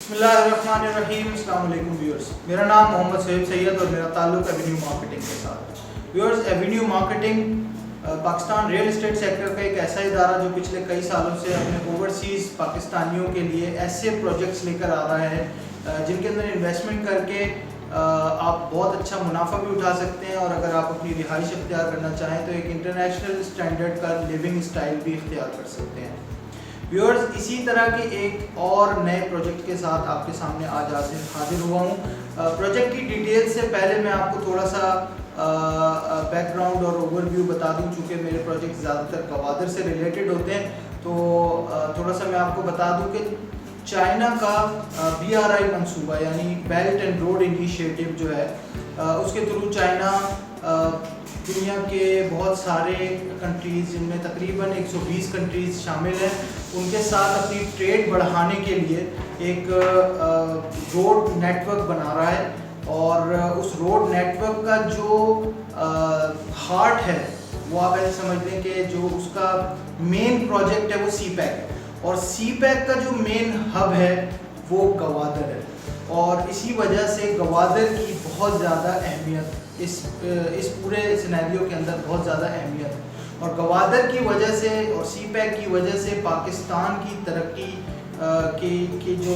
بسم اللہ الرحمن الرحیم. السلام علیکم ویورز. میرا نام محمد صہیب سید اور میرا تعلق ایونیو مارکیٹنگ کے ساتھ ہے. Viewers, avenue marketing Pakistan real estate sector کا ایک ایسا ادارہ جو پچھلے کئی سالوں سے اپنے اوورسیز پاکستانیوں کے لیے ایسے پروجیکٹس لے کر آ رہا ہے جن کے اندر انویسٹمنٹ کر کے آپ بہت اچھا منافع بھی اٹھا سکتے ہیں, اور اگر آپ اپنی رہائش اختیار کرنا چاہیں تو ایک انٹرنیشنل اسٹینڈرڈ کا لیونگ اسٹائل بھی اختیار کر سکتے ہیں. ویورز, اسی طرح کے ایک اور نئے پروجیکٹ کے ساتھ آپ کے سامنے آج حاضر ہوا ہوں. پروجیکٹ کی ڈیٹیل سے پہلے میں آپ کو تھوڑا سا بیک گراؤنڈ اور اوور ویو بتا دوں. چونکہ میرے پروجیکٹ زیادہ تر گوادر سے ریلیٹڈ ہوتے ہیں تو تھوڑا سا میں آپ کو بتا دوں کہ چائنا کا BRI منصوبہ یعنی بیلٹ اینڈ روڈ انیشیٹو جو ہے اس کے تھرو چائنا دنیا کے بہت سارے کنٹریز جن میں تقریباً 120 کنٹریز شامل ہیں ان کے ساتھ اپنی ٹریڈ بڑھانے کے لیے ایک روڈ نیٹ ورک بنا رہا ہے. اور اس روڈ نیٹ ورک کا جو ہارٹ ہے وہ آپ ایسے سمجھ لیں کہ جو اس کا مین پروجیکٹ ہے وہ سی پیک ہے, اور سی پیک کا جو مین ہب ہے وہ گوادر ہے. اور اسی وجہ سے گوادر کی بہت زیادہ اہمیت اس پورے سینیریو کے اندر بہت زیادہ اہمیت ہے. اور گوادر کی وجہ سے اور سی پیک کی وجہ سے پاکستان کی ترقی کی جو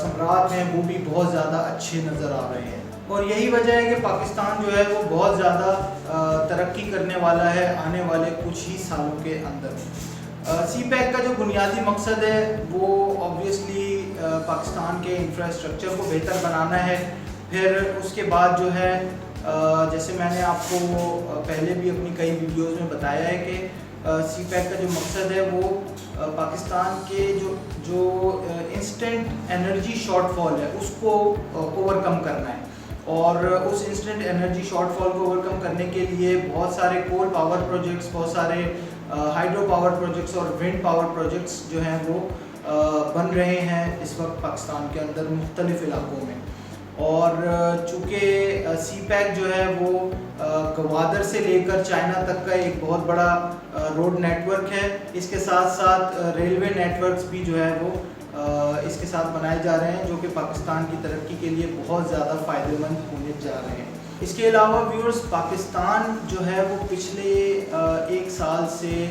ثمرات ہیں وہ بھی بہت زیادہ اچھے نظر آ رہے ہیں. اور یہی وجہ ہے کہ پاکستان جو ہے وہ بہت زیادہ ترقی کرنے والا ہے آنے والے کچھ ہی سالوں کے اندر. سی پیک کا جو بنیادی مقصد ہے وہ آبویسلی پاکستان کے انفراسٹرکچر کو بہتر بنانا ہے. پھر اس کے بعد جو ہے جیسے میں نے آپ کو پہلے بھی اپنی کئی ویڈیوز میں بتایا ہے کہ سی پیک کا جو مقصد ہے وہ پاکستان کے جو انسٹنٹ انرجی شارٹ فال ہے اس کو اوور کم کرنا ہے. اور اس انسٹنٹ انرجی شارٹ فال کو اوور کم کرنے کے لیے بہت سارے کول پاور پروجیکٹس, بہت سارے ہائیڈرو پاور پروجیکٹس اور ونڈ پاور پروجیکٹس جو ہیں وہ بن رہے ہیں اس وقت پاکستان کے اندر مختلف علاقوں میں. اور چونکہ سی پیک جو ہے وہ گوادر سے لے کر چائنا تک کا ایک بہت بڑا روڈ نیٹ ورک ہے, اس کے ساتھ ساتھ ریلوے نیٹ ورکس بھی جو ہے وہ اس کے ساتھ بنائے جا رہے ہیں جو کہ پاکستان کی ترقی کے لیے بہت زیادہ فائدہ مند ہونے جا رہے ہیں. اس کے علاوہ ویورز, پاکستان جو ہے وہ پچھلے ایک سال سے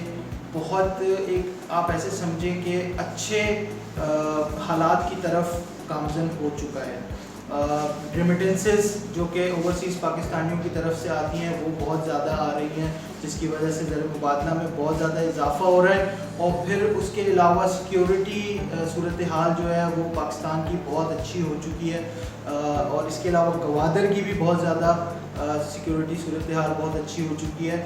بہت ایک آپ ایسے سمجھیں کہ اچھے حالات کی طرف گامزن ہو چکا ہے. ریمیٹنسز جو کہ اوورسیز پاکستانیوں کی طرف سے آتی ہیں وہ بہت زیادہ آ رہی ہیں, جس کی وجہ سے زر مبادلہ میں بہت زیادہ اضافہ ہو رہا ہے. اور پھر اس کے علاوہ سیکیورٹی صورتحال جو ہے وہ پاکستان کی بہت اچھی ہو چکی ہے. اور اس کے علاوہ گوادر کی بھی بہت زیادہ سیکیورٹی صورتحال بہت اچھی ہو چکی ہے.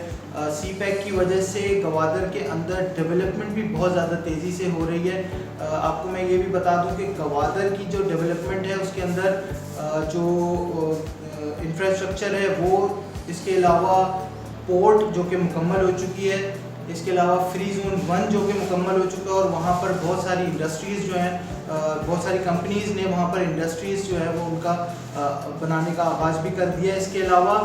سی پیک کی وجہ سے گوادر کے اندر ڈیولپمنٹ بھی بہت زیادہ تیزی سے ہو رہی ہے. آپ کو میں یہ بھی بتا دوں کہ گوادر کی جو ڈیولپمنٹ ہے اس کے اندر جو انفراسٹرکچر ہے وہ, اس کے علاوہ پورٹ جو کہ مکمل ہو چکی ہے, اس کے علاوہ فری زون 1 جو کہ مکمل ہو چکا ہے, اور وہاں پر بہت ساری انڈسٹریز جو ہیں, بہت ساری کمپنیز نے وہاں پر انڈسٹریز جو ہے وہ ان کا بنانے کا آغاز بھی کر دیا ہے. اس کے علاوہ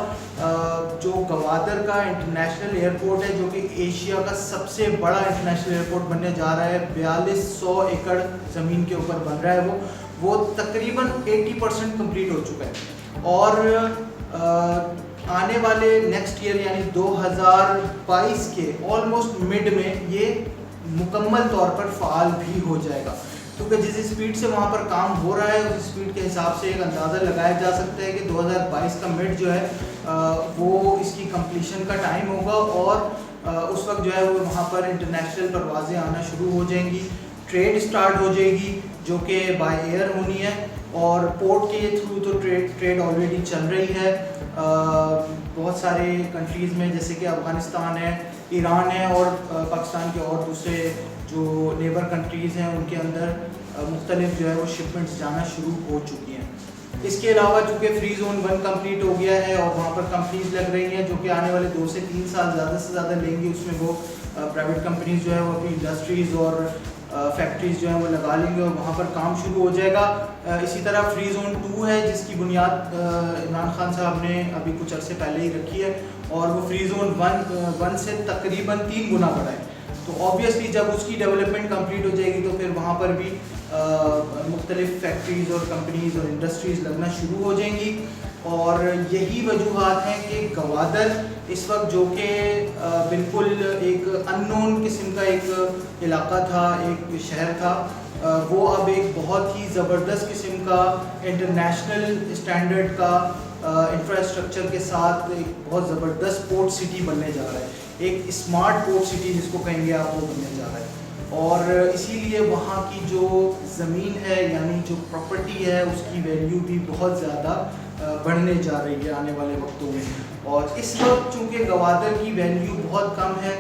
جو گوادر کا انٹرنیشنل ایئرپورٹ ہے جو کہ ایشیا کا سب سے بڑا انٹرنیشنل ایئرپورٹ بننے جا رہا ہے, 4200 ایکڑ زمین کے اوپر بن رہا ہے, وہ تقریباً 80% کمپلیٹ ہو چکا ہے. اور آنے والے نیکسٹ ایئر یعنی 2022 کے آلموسٹ مڈ میں یہ مکمل طور پر فعال بھی ہو جائے گا. کیونکہ جس اسپیڈ سے وہاں پر کام ہو رہا ہے اس اسپیڈ کے حساب سے ایک اندازہ لگایا جا سکتا ہے کہ 2022 کا مڈ جو ہے وہ اس کی کمپلیشن کا ٹائم ہوگا, اور اس وقت جو ہے وہ وہاں پر انٹرنیشنل پروازیں آنا شروع ہو جائیں گی, ٹریڈ سٹارٹ ہو جائے گی جو کہ بائی ایئر ہونی ہے. اور پورٹ کے تھرو تو ٹریڈ آلریڈی چل رہی ہے بہت سارے کنٹریز میں, جیسے کہ افغانستان ہے, ایران ہے, اور پاکستان کے اور دوسرے جو نیبر کنٹریز ہیں ان کے اندر مختلف جو ہے وہ شپمنٹس جانا شروع ہو چکی ہیں. اس کے علاوہ چونکہ فری زون 1 کمپلیٹ ہو گیا ہے اور وہاں پر کمپنیز لگ رہی ہیں جو کہ آنے والے 2 سے 3 سال زیادہ سے زیادہ لیں گی, اس میں وہ پرائیویٹ کمپنیز جو ہے وہ اپنی انڈسٹریز اور فیکٹریز جو ہیں وہ لگا لیں گے اور وہاں پر کام شروع ہو جائے گا. اسی طرح فری زون 2 ہے جس کی بنیاد عمران خان صاحب نے ابھی کچھ عرصے پہلے ہی رکھی ہے, اور وہ فری زون 1 سے تقریباً 3 گنا بڑا ہے. تو آبویسلی جب اس کی ڈیولپمنٹ کمپلیٹ ہو جائے گی تو پھر وہاں پر بھی مختلف فیکٹریز اور کمپنیز اور انڈسٹریز لگنا شروع ہو جائیں گی. اور یہی وجوہات ہیں کہ گوادر اس وقت جو کہ بالکل ایک ان نون قسم کا ایک علاقہ تھا, ایک شہر تھا, وہ اب ایک بہت ہی زبردست قسم کا انٹرنیشنل اسٹینڈرڈ کا انفراسٹرکچر کے ساتھ ایک بہت زبردست پورٹ سٹی بننے جا رہا ہے. ایک اسمارٹ پورٹ سٹی جس کو کہیں گے آپ, وہ بننے جا رہا ہے. اور اسی لیے وہاں کی جو زمین ہے یعنی جو پراپرٹی ہے اس کی ویلیو بھی بہت زیادہ بڑھنے جا رہی ہے آنے والے وقتوں میں. اور اس وقت چونکہ گوادر کی ویلیو بہت کم ہے,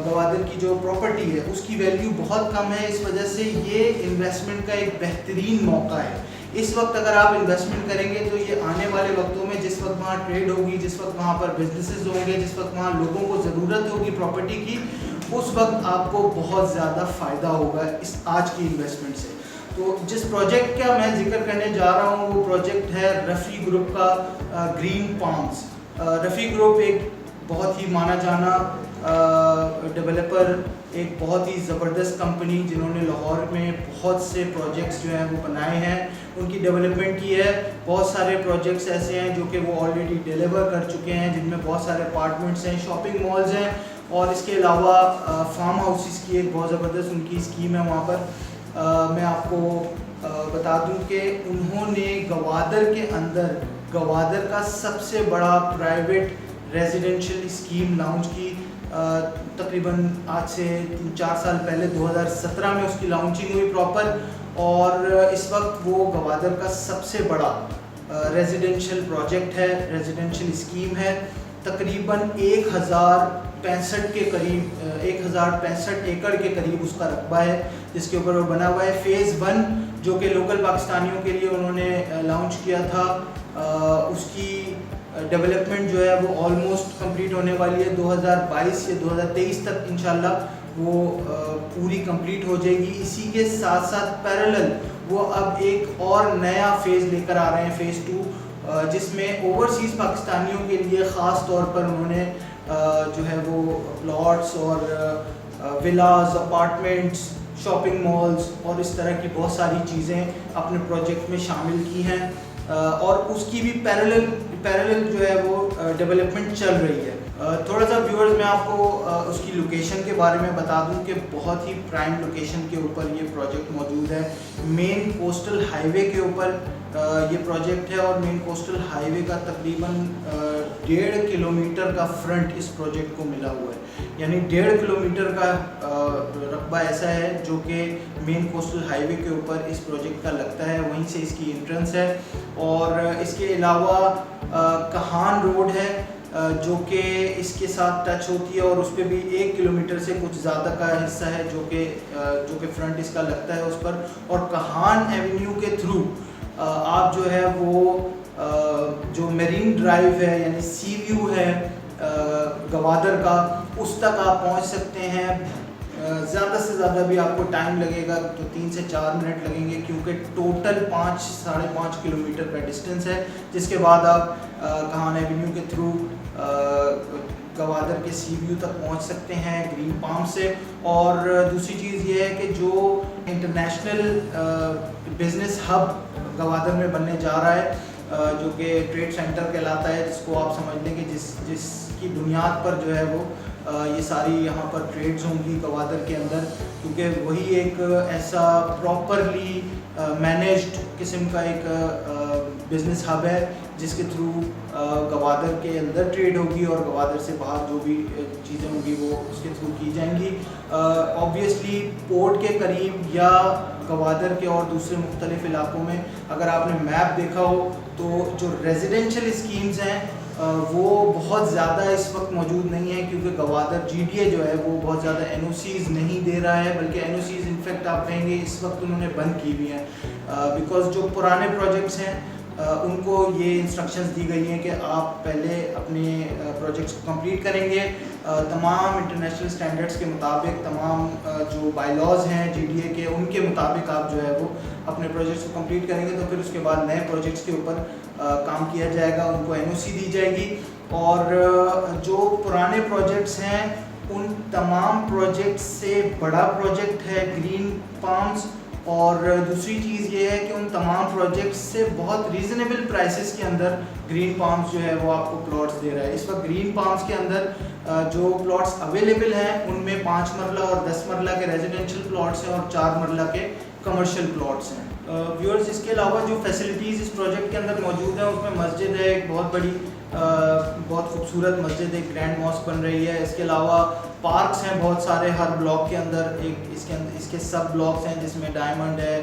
گوادر کی جو پراپرٹی ہے اس کی ویلیو بہت کم ہے, اس وجہ سے یہ انویسٹمنٹ کا ایک بہترین موقع ہے. اس وقت اگر آپ انویسٹمنٹ کریں گے تو یہ آنے والے وقتوں میں جس وقت وہاں ٹریڈ ہوگی, جس وقت وہاں پر بزنسز ہوں گے, جس وقت وہاں لوگوں کو ضرورت ہوگی پراپرٹی کی, اس وقت آپ کو بہت زیادہ فائدہ ہوگا اس آج کی انویسٹمنٹ سے. تو جس پروجیکٹ کا میں ذکر کرنے جا رہا ہوں وہ پروجیکٹ ہے رفیع گروپ کا گرین پامز. رفیع گروپ ایک بہت ہی مانا جانا ڈیولپر, ایک بہت ہی زبردست کمپنی جنہوں نے لاہور میں بہت سے پروجیکٹس جو ہیں وہ بنائے ہیں, ان کی ڈیولپمنٹ کی ہے. بہت سارے پروجیکٹس ایسے ہیں جو کہ وہ آلریڈی ڈیلیور کر چکے ہیں, جن میں بہت سارے اپارٹمنٹس ہیں, شاپنگ مالز ہیں, اور اس کے علاوہ فارم ہاؤسز کی ایک بہت زبردست ان کی اسکیم ہے وہاں پر. میں آپ کو بتا دوں کہ انہوں نے گوادر کے اندر گوادر کا سب سے بڑا پرائیویٹ ریزیڈینشیل اسکیم لانچ کی. تقریباً آج سے 4 سال پہلے 2017 میں اس کی لانچنگ ہوئی پراپر, اور اس وقت وہ گوادر کا سب سے بڑا ریزیڈینشیل پروجیکٹ ہے, ریزیڈینشیل اسکیم ہے. تقریباً 1065 کے قریب 1065 ایکڑ کے قریب اس کا رقبہ ہے جس کے اوپر وہ بنا ہوا ہے. فیز 1 جو کہ لوکل پاکستانیوں کے لیے انہوں نے لانچ کیا تھا, اس کی ڈیولپمنٹ جو ہے وہ آلموسٹ کمپلیٹ ہونے والی ہے. 2022 یا 2023 تک انشاءاللہ وہ پوری کمپلیٹ ہو جائے گی. اسی کے ساتھ ساتھ پیرالل وہ اب ایک اور نیا فیز لے کر آ رہے ہیں, فیز 2, جس میں اوورسیز پاکستانیوں کے لیے خاص طور پر انہوں نے جو ہے وہ پلاٹس اور ولاز, اپارٹمنٹس, شاپنگ مالز اور اس طرح کی بہت ساری چیزیں اپنے پروجیکٹ میں شامل کی ہیں, اور اس کی بھی پیرالل جو ہے وہ ڈیولپمنٹ چل رہی ہے. تھوڑا سا ویورز میں آپ کو اس کی لوکیشن کے بارے میں بتا دوں کہ بہت ہی پرائم لوکیشن کے اوپر یہ پروجیکٹ موجود ہے. مین کوسٹل ہائی وے کے اوپر یہ پروجیکٹ ہے, اور مین کوسٹل ہائی وے کا تقریباً 1.5 کلومیٹر کا فرنٹ اس پروجیکٹ کو ملا ہوا ہے. یعنی 1.5 کلومیٹر کا رقبہ ایسا ہے جو کہ مین کوسٹل ہائی وے کے اوپر اس پروجیکٹ کا لگتا ہے, وہیں سے اس کی انٹرنس ہے. اور اس کے علاوہ کہان روڈ ہے جو کہ اس کے ساتھ ٹچ ہوتی ہے, اور اس پہ بھی 1 کلومیٹر سے کچھ زیادہ کا حصہ ہے جو کہ فرنٹ اس کا لگتا ہے اس پر. اور کہان ایونیو کے تھرو آپ جو ہے وہ جو میرین ڈرائیو ہے یعنی سی ویو ہے گوادر کا, اس تک آپ پہنچ سکتے ہیں. زیادہ سے زیادہ بھی آپ کو ٹائم لگے گا تو 3 سے 4 منٹ لگیں گے, کیونکہ ٹوٹل 5-5.5 کلومیٹر کا ڈسٹینس ہے, جس کے بعد آپ کہان ایونیو کے تھرو گوادر کے سی ویو تک پہنچ سکتے ہیں گرین پام سے. اور دوسری چیز یہ ہے کہ جو انٹرنیشنل بزنس ہب گوادر میں بننے جا رہا ہے, جو کہ ٹریڈ سینٹر کہلاتا ہے, جس کو آپ سمجھ لیں کہ جس کی بنیاد پر جو ہے وہ یہ ساری یہاں پر ٹریڈز ہوں گی گوادر کے اندر, کیونکہ وہی ایک ایسا پراپرلی مینیجڈ قسم کا ایک بزنس ہب ہے جس کے تھرو گوادر کے اندر ٹریڈ ہوگی, اور گوادر سے باہر جو بھی چیزیں ہوں گی وہ اس کے تھرو کی جائیں گی. آبویسلی پورٹ کے قریب یا گوادر کے اور دوسرے مختلف علاقوں میں اگر آپ نے میپ دیکھا ہو تو جو ریزیڈینشیل اسکیمز ہیں وہ بہت زیادہ اس وقت موجود نہیں ہیں, کیونکہ گوادر جی ڈی اے جو ہے وہ بہت زیادہ این او سیز نہیں دے رہا ہے, بلکہ این او سیز انفیکٹ آپ کہیں گے اس وقت انہوں نے بند کی ہوئی ہیں, بیکاز جو پرانے پروجیکٹس ہیں ان کو یہ انسٹرکشنز دی گئی ہیں کہ آپ پہلے اپنے پروجیکٹس کو کمپلیٹ کریں گے تمام انٹرنیشنل اسٹینڈرڈس کے مطابق, تمام جو بائی لاز ہیں جی ڈی اے کے ان کے مطابق آپ جو ہے وہ اپنے پروجیکٹس کو کمپلیٹ کریں گے, تو پھر اس کے بعد نئے پروجیکٹس کے اوپر کام کیا جائے گا, ان کو این او سی دی جائے گی. اور جو پرانے پروجیکٹس ہیں ان تمام پروجیکٹس سے بڑا پروجیکٹ ہے گرین پامز, اور دوسری چیز یہ ہے کہ ان تمام پروجیکٹس سے بہت ریزنیبل پرائسز کے اندر گرین پالمز جو ہے وہ آپ کو پلاٹس دے رہا ہے. اس وقت گرین پالمز کے اندر جو پلاٹس اویلیبل ہیں ان میں 5 مرلہ اور 10 مرلہ کے ریزیڈینشیل پلاٹس ہیں اور 4 مرلہ کے کمرشل پلاٹس ہیں. ویورز اس کے علاوہ جو فیسلٹیز اس پروجیکٹ کے اندر موجود ہیں اس میں مسجد ہے, ایک بہت بڑی بہت خوبصورت مسجد, ایک گرینڈ ماسک بن رہی ہے. اس کے علاوہ پارکس ہیں بہت سارے ہر بلاک کے اندر. ایک اس کے سب بلاکس ہیں جس میں ڈائمنڈ ہے,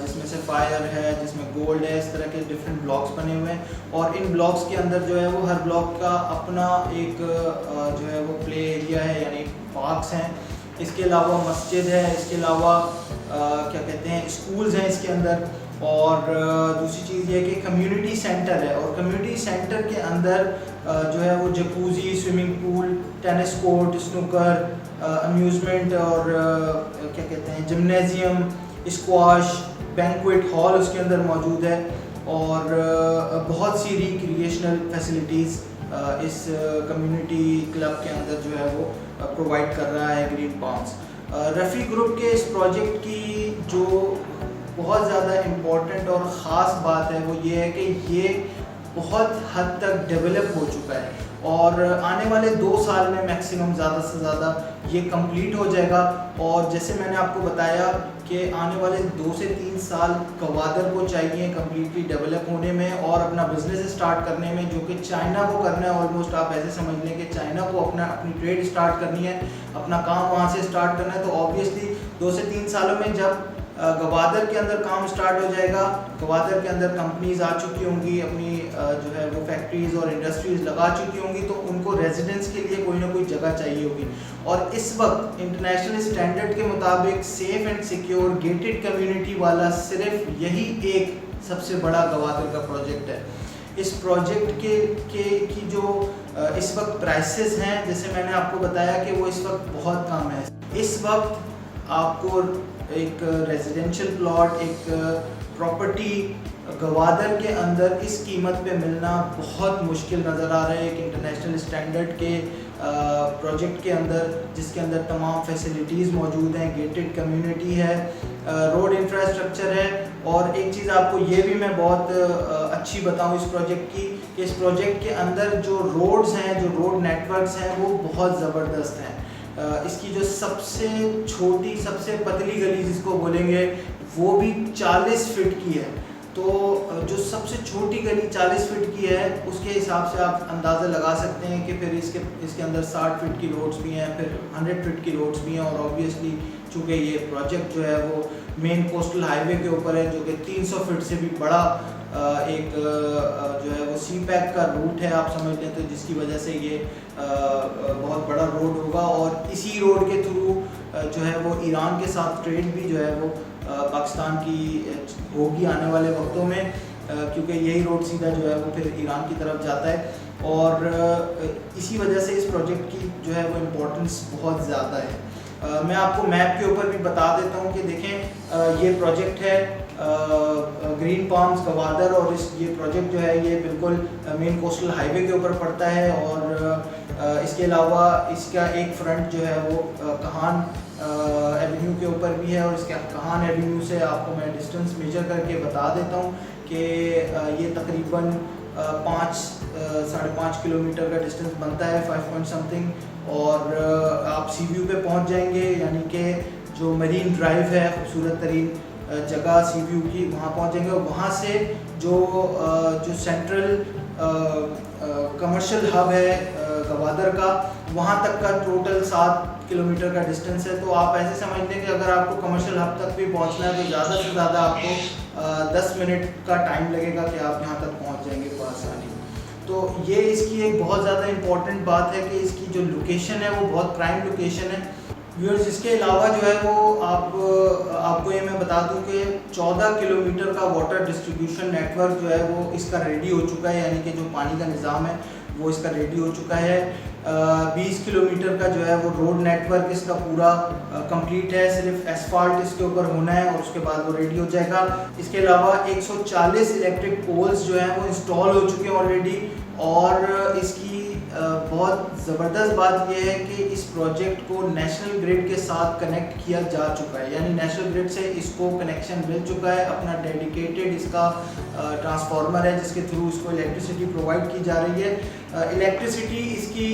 جس میں سے فائر ہے, جس میں گولڈ ہے, اس طرح کے ڈفرینٹ بلاکس بنے ہوئے ہیں. اور ان بلاکس کے اندر جو ہے وہ ہر بلاک کا اپنا ایک جو ہے وہ پلے ایریا ہے, یعنی پارکس ہیں. اس کے علاوہ مسجد ہے, اس کے علاوہ کیا کہتے ہیں اسکولز ہیں اس کے اندر. اور دوسری چیز یہ ہے کہ کمیونٹی سینٹر ہے, اور کمیونٹی سینٹر کے اندر جو ہے وہ jacuzzi, swimming pool, tennis court, snooker, amusement اور کیا کہتے ہیں جمنیزیم, اسکواش, بینکویٹ ہال اس کے اندر موجود ہے. اور بہت سی ریکریشنل فیسلٹیز اس کمیونٹی کلب کے اندر جو ہے وہ پرووائڈ کر رہا ہے گرین پالمز. رفیع گروپ کے اس پروجیکٹ کی جو بہت زیادہ امپورٹنٹ اور خاص بات ہے وہ یہ ہے کہ یہ بہت حد تک ڈیولپ ہو چکا ہے, اور آنے والے 2 سال میں میکسیمم زیادہ سے زیادہ یہ کمپلیٹ ہو جائے گا. اور جیسے میں نے آپ کو بتایا کہ آنے والے 2 سے 3 سال گوادر کو چاہیے کمپلیٹلی ڈیولپ ہونے میں اور اپنا بزنس اسٹارٹ کرنے میں, جو کہ چائنا کو کرنا ہے. آلموسٹ آپ ایسے سمجھ لیں کہ چائنا کو اپنی ٹریڈ اسٹارٹ کرنی ہے, اپنا کام وہاں سے اسٹارٹ کرنا ہے. تو آبویسلی 2 سے 3 سالوں میں جب گوادر کے اندر کام اسٹارٹ ہو جائے گا, گوادر کے اندر کمپنیز آ چکی ہوں گی, اپنی جو ہے وہ فیکٹریز اور انڈسٹریز لگا چکی ہوں گی, تو ان کو ریزیڈنس کے لیے کوئی نہ کوئی جگہ چاہیے ہوگی. اور اس وقت انٹرنیشنل اسٹینڈرڈ کے مطابق safe and secure gated community والا صرف یہی ایک سب سے بڑا گوادر کا پروجیکٹ ہے. اس پروجیکٹ کی جو اس وقت پرائسز ہیں, جیسے میں نے آپ کو بتایا کہ وہ اس وقت بہت کم ہے. اس وقت آپ کو ایک ریزیڈینشیل پلاٹ, ایک پراپرٹی گوادر کے اندر اس قیمت پہ ملنا بہت مشکل نظر آ رہا ہے. ایک انٹرنیشنل اسٹینڈرڈ کے پروجیکٹ کے اندر, جس کے اندر تمام فیسلٹیز موجود ہیں, گیٹڈ کمیونٹی ہے, روڈ انفراسٹرکچر ہے. اور ایک چیز آپ کو یہ بھی میں بہت اچھی بتاؤں اس پروجیکٹ کی, کہ اس پروجیکٹ کے اندر جو روڈز ہیں, جو روڈ نیٹ ورکس ہیں, وہ بہت زبردست ہیں. اس کی جو سب سے چھوٹی, سب سے پتلی گلی جس کو بولیں گے, وہ بھی 40 فٹ کی ہے. تو جو سب سے چھوٹی گلی 40 فٹ کی ہے, اس کے حساب سے آپ اندازہ لگا سکتے ہیں کہ پھر اس کے اندر 60 فٹ کی روڈز بھی ہیں, پھر 100 فٹ کی روڈز بھی ہیں. اور آبویسلی چونکہ یہ پروجیکٹ جو ہے وہ مین کوسٹل ہائی وے کے اوپر ہے, جو کہ 300 فٹ سے بھی بڑا ایک جو ہے وہ سی پیک کا روٹ ہے آپ سمجھ لیں, تو جس کی وجہ سے یہ بہت بڑا روڈ ہوگا. اور اسی روڈ کے تھرو جو ہے وہ ایران کے ساتھ ٹریڈ بھی جو ہے وہ پاکستان کی ہوگی آنے والے وقتوں میں, کیونکہ یہی روڈ سیدھا جو ہے وہ پھر ایران کی طرف جاتا ہے. اور اسی وجہ سے اس پروجیکٹ کی جو ہے وہ امپورٹنس بہت زیادہ ہے. میں آپ کو میپ کے اوپر بھی بتا دیتا ہوں کہ دیکھیں یہ پروجیکٹ ہے گرین پالمز گوادر, اور یہ پروجیکٹ جو ہے یہ بالکل مین کوسٹل ہائی وے کے اوپر پڑتا ہے. اور اس کے علاوہ اس کا ایک فرنٹ جو ہے وہ کہان ایونیو کے اوپر بھی ہے, اور اس کے کہان ایونیو سے آپ کو میں ڈسٹنس میجر کر کے بتا دیتا ہوں کہ یہ تقریباً 5.5 کلومیٹر کا ڈسٹنس بنتا ہے, 5 پوائنٹ سمتھنگ. اور آپ سی ویو پہ پہنچ جائیں گے, یعنی کہ جو مرین ڈرائیو ہے, خوبصورت ترین جگہ سی ویو کی, وہاں پہنچ جائیں گے. اور وہاں سے جو سینٹرل کمرشل ہب ہے گوادر کا, وہاں تک کا ٹوٹل 7 کلومیٹر کا ڈسٹنس ہے. تو آپ ایسے سمجھ لیں کہ اگر آپ کو کمرشل ہب تک بھی پہنچنا ہے تو زیادہ سے زیادہ آپ کو 10 منٹ کا ٹائم لگے گا کہ آپ یہاں تک پہنچ جائیں گے بآسانی. تو یہ اس کی ایک بہت زیادہ امپورٹنٹ بات ہے کہ اس کی جو لوکیشن ہے وہ بہت پرائم لوکیشن ہے. ویورز اس کے علاوہ جو ہے وہ آپ کو یہ میں بتا دوں کہ 14 کلومیٹر کا واٹر ڈسٹریبیوشن نیٹ ورک جو ہے وہ اس کا ریڈی ہو چکا ہے, یعنی کہ جو پانی کا نظام ہے وہ اس کا ریڈی ہو چکا ہے. 20 کلومیٹر کا جو ہے وہ روڈ نیٹ ورک اس کا پورا کمپلیٹ ہے, صرف ایسفالٹ اس کے اوپر ہونا ہے اور اس کے بعد وہ ریڈی ہو جائے گا. اس کے علاوہ 140 الیکٹرک پولز جو ہیں وہ انسٹال ہو چکے ہیں آلریڈی, اور اس کی بہت زبردست بات یہ ہے کہ اس پروجیکٹ کو نیشنل گریڈ کے ساتھ کنیکٹ کیا جا چکا ہے، یعنی نیشنل گریڈ سے اس کو کنیکشن مل چکا ہے، اپنا ڈیڈیکیٹڈ اس کا ٹرانسفارمر ہے جس کے تھرو اس کو الیکٹریسٹی پرووائڈ کی جا رہی ہے۔ الیکٹریسٹی اس کی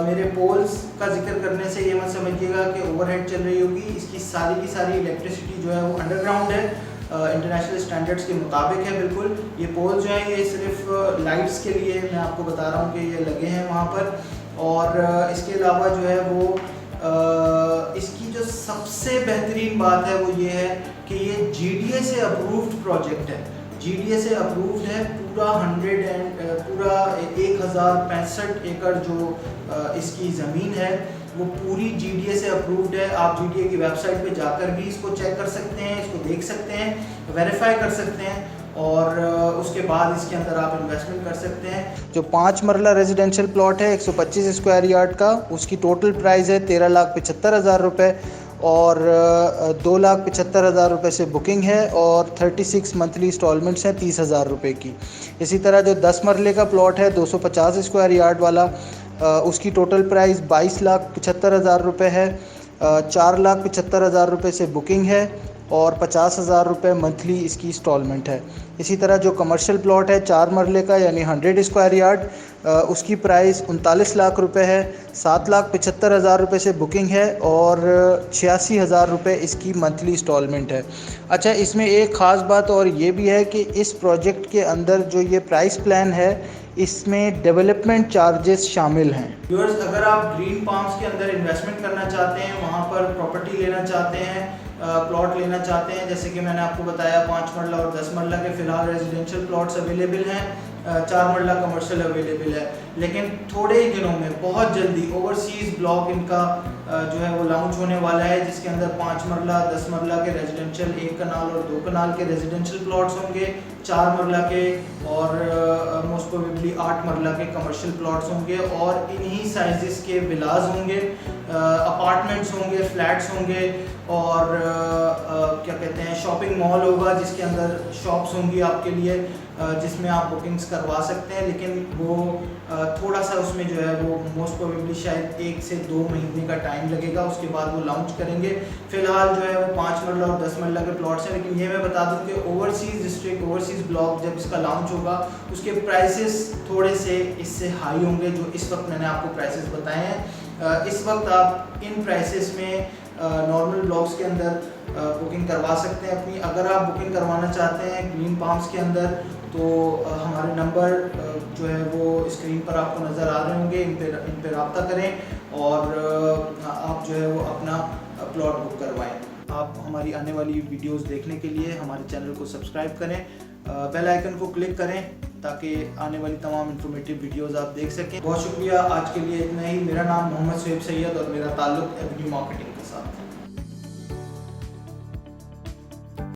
میرے پولز کا ذکر کرنے سے یہ مت سمجھیے گا کہ اوور ہیڈ چل رہی ہوگی، اس کی ساری الیکٹریسٹی جو ہے وہ انڈر گراؤنڈ ہے، انٹرنیشنل اسٹینڈرڈس کے مطابق ہے بالکل۔ یہ پول جو ہیں یہ صرف لائٹس کے لیے میں آپ کو بتا رہا ہوں کہ یہ لگے ہیں وہاں پر، اور اس کے علاوہ جو ہے وہ اس کی جو سب سے بہترین بات ہے وہ یہ ہے کہ یہ جی ڈی اے سے اپرووڈ پروجیکٹ ہے، جی ڈی اے سے اپرووڈ ہے، پورا 1065 ایکڑ جو اس کی زمین ہے وہ پوری جی ڈی اے سے اپرووڈ ہے۔ آپ جی ڈی اے کی ویب سائٹ پہ جا کر بھی اس کو چیک کر سکتے ہیں، اس کو دیکھ سکتے ہیں، ویریفائی کر سکتے ہیں، اور اس کے بعد اس کے اندر آپ انویسٹمنٹ کر سکتے ہیں۔ جو 5 مرلہ ریزیڈینشیل پلاٹ ہے 125 اسکوائر یارڈ کا، اس کی ٹوٹل پرائز ہے 13,75,000 روپے، اور 2,75,000 روپے سے بکنگ ہے، اور 36 منتھلی انسٹالمنٹس ہیں 30,000 روپے کی۔ اسی طرح جو 10 مرلے کا پلاٹ ہے 250 اسکوائر یارڈ والا، اس کی ٹوٹل پرائز 22,75,000 روپے ہے، 4,75,000 روپے سے بکنگ ہے، اور 50,000 روپے منتھلی اس کی انسٹالمنٹ ہے۔ اسی طرح جو کمرشل پلاٹ ہے 4 مرلے کا یعنی 100 اسکوائر یارڈ، اس کی پرائز 39 لاکھ روپے ہے، 7,75,000 روپے سے بکنگ ہے، اور 86,000 روپے اس کی منتھلی انسٹالمنٹ ہے۔ اچھا، اس میں ایک خاص بات اور یہ بھی ہے کہ اس پروجیکٹ کے اندر جو یہ پرائس پلان ہے اس میں ڈیولپمنٹ چارجز شامل ہیں۔ ویورز، اگر آپ گرین پالمز کے اندر انویسٹمنٹ کرنا چاہتے ہیں، وہاں پر پراپرٹی لینا چاہتے ہیں، پلاٹ لینا چاہتے ہیں، جیسے کہ میں نے آپ کو بتایا 5 مرلہ اور 10 مرلہ کے فی الحال ریزیڈینشیل پلاٹس اویلیبل ہیں، 4 مرلہ کمرشل اویلیبل ہے، لیکن تھوڑے ہی دنوں میں بہت جلدی اوورسیز بلاک ان کا جو ہے وہ لانچ ہونے والا ہے، جس کے اندر 5 مرلہ 10 مرلہ کے ریزیڈینشیل 1 کنال اور 2 کنال کے ریزیڈینشیل پلاٹس ہوں گے، 4 مرلہ کے اور موسٹ پروبیبلی 8 مرلہ کے کمرشل پلاٹس ہوں گے، اور انہی سائزز کے ولاز ہوں گے، اپارٹمنٹس ہوں گے، فلیٹس ہوں گے، اور کیا کہتے ہیں شاپنگ مال ہوگا جس کے اندر شاپس ہوں گی آپ کے لیے، جس میں آپ بکنگز کروا سکتے ہیں، لیکن وہ تھوڑا سا اس میں جو ہے وہ موسٹ پروبیبلی شاید 1 سے 2 مہینے کا ٹائم لگے گا، اس کے بعد وہ لانچ کریں گے۔ فی الحال جو ہے وہ 5 مرلہ اور 10 مرلہ کے پلاٹس ہیں، لیکن یہ میں بتا دوں کہ اوورسیز ڈسٹرکٹ، اوورسیز بلاک جب اس کا لانچ ہوگا اس کے پرائسز تھوڑے سے اس سے ہائی ہوں گے، جو اس وقت میں نے آپ کو پرائسز بتائے ہیں۔ اس وقت آپ ان پرائسز میں نارمل بلاکس کے اندر بکنگ کروا سکتے ہیں اپنی۔ اگر آپ بکنگ کروانا چاہتے ہیں گرین پالمز کے اندر تو ہمارے نمبر جو ہے وہ اسکرین پر آپ کو نظر آ رہے ہوں گے، ان پہ رابطہ کریں اور آپ جو ہے وہ اپنا پلاٹ بک کروائیں۔ آپ ہماری آنے والی ویڈیوز دیکھنے کے لیے ہمارے چینل کو سبسکرائب کریں، بیل آئیکن کو کلک کریں تاکہ آنے والی تمام انفارمیٹیو ویڈیوز آپ دیکھ سکیں۔ بہت شکریہ، آج کے لیے اتنا ہی۔ میرا نام محمد سہیب سید اور میرا تعلق ایونیو مارکیٹنگ کے ساتھ ہے۔